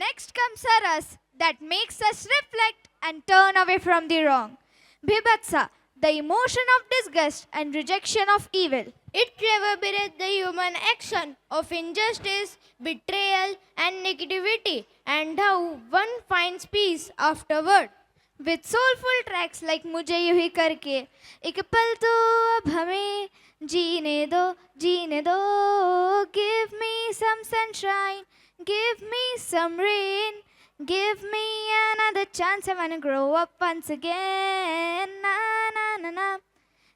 Next comes a rus that makes us reflect and turn away from the wrong. Bhibhatsa, the emotion of disgust and rejection of evil. It reverberates the human action of injustice, betrayal, and negativity, and how one finds peace afterward. With soulful tracks like मुझे यूं ही करके एक पल तो अब हमें जीने दो give me some sunshine, give me some rain, give me another chance, I wanna grow up once again. Na na na na.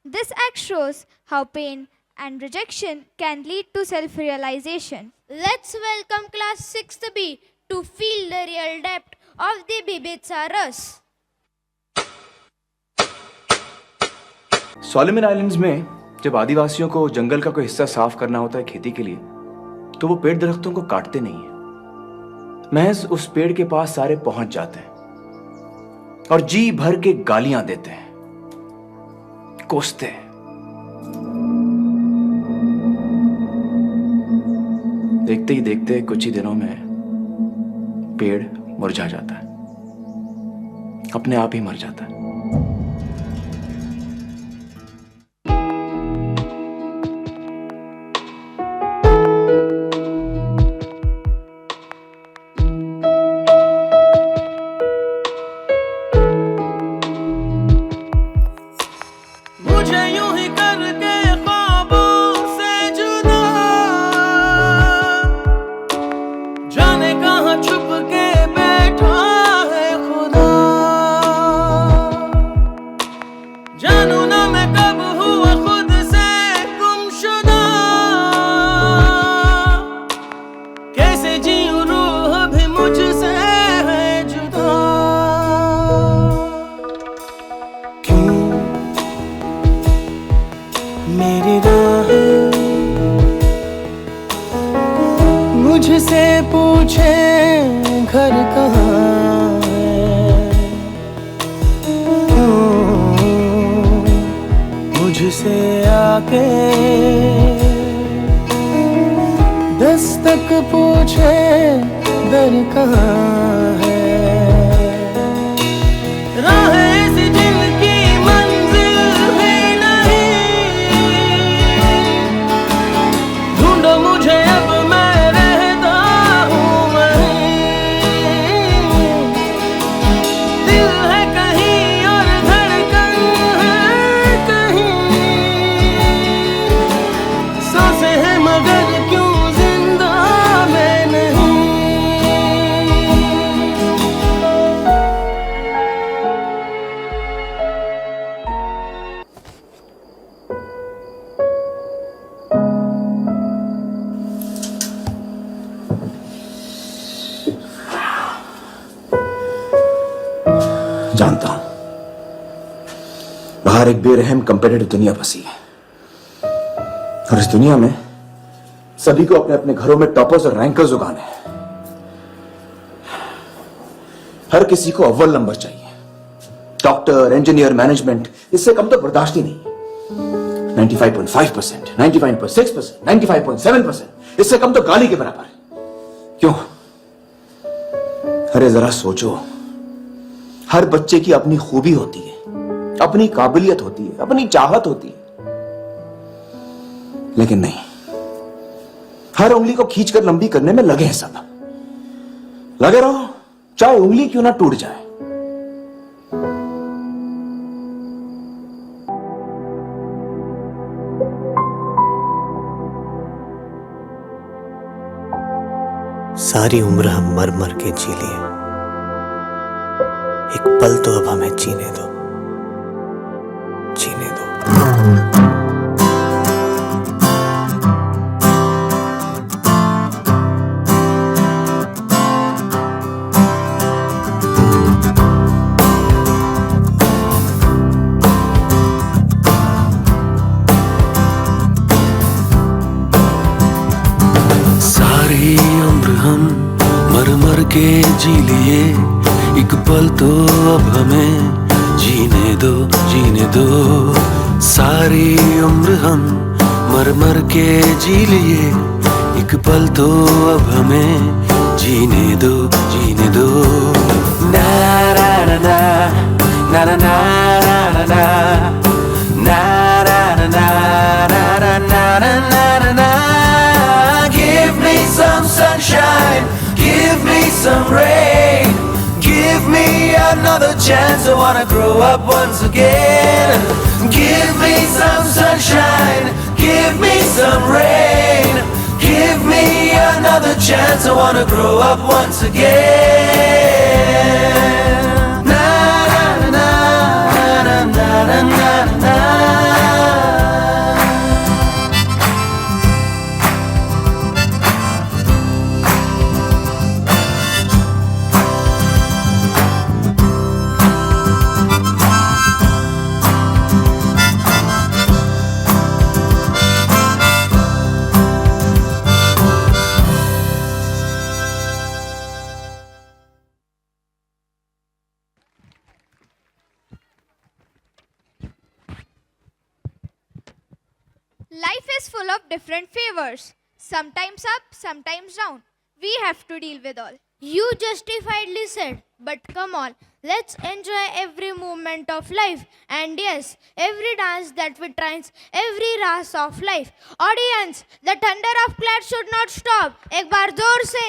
This act shows how pain and rejection can lead to self-realization. Let's welcome class 6th B to feel the real depth of the Bhibhatsa rus. Solomon islands में जब आदिवासियों को जंगल का कोई हिस्सा साफ करना होता है खेती के लिए, तो वो पेड़ दरख्तों को काटते नहीं है, महज उस पेड़ के पास सारे पहुंच जाते हैं और जी भर के गालियां देते हैं, कोसते हैं। देखते ही देखते कुछ ही दिनों में पेड़ मुरझा जाता है, अपने आप ही मर जाता है। मुझे यूं ही करके ख्वाबों से जुदा, जाने कहां छुप के बैठा है खुदा। जानू ना मैं कब हुआ खुद से गुमशुदा, कैसे जीऊं रूह भी मुझसे है जुदा। क्यों मेरी राह मुझसे पूछे घर कहाँ है, मुझसे आके दस्तक पूछे दर कहाँ है। राह ऐसी जिनकी मंजिल भी नहीं, ढूंढो मुझे अब मैं रहता हूँ वहीं। दिल है कहीं और धड़कन है कहीं, सांसें हैं मगर क्यों जिंदा मैं नहीं। जानता हूं बाहर एक बेरहम कंपेटिटिव दुनिया बसी है, और इस दुनिया में सभी को अपने अपने घरों में टॉपर्स और रैंकर्स उगाने हैं। हर किसी को अव्वल नंबर चाहिए, डॉक्टर, इंजीनियर, मैनेजमेंट, इससे कम तो बर्दाश्त ही नहीं। 95.5%, 99.6%, 95.7%, इससे कम तो गाली के बराबर है। क्यों? अरे जरा सोचो, हर बच्चे की अपनी खूबी होती है, अपनी काबिलियत होती है, अपनी चाहत होती है, लेकिन नहीं, हर उंगली को खींचकर लंबी करने में लगे हैं सब। लगे रहो, चाहे उंगली क्यों ना टूट जाए। सारी उम्र हम मर मर के जी लिए, एक पल तो अब हमें जीने दो, जीने दो। सारी उम्र हम मर मर के जी लिए, एक पल तो अब हमें जीने दो, जीने दो। सारी उम्र हम मर मर के जी लिए, एक पल तो अब हमें जीने दो जीने दो ना ना ना ना ना ना ना ना ना na na na na na na na na na na. Give me some sunshine, give me some rain, give me another chance. I wanna grow up once again. Give me some sunshine, give me some rain, give me another chance. I wanna grow up once again. Na na na na na na na na. Life is full of different favors, sometimes up, sometimes down. We have to deal with all. You justifiedly said, but come on, let's enjoy every moment of life. And yes, every dance that we trance, every ras of life. Audience, the thunder of claps should not stop. एक बार जोर से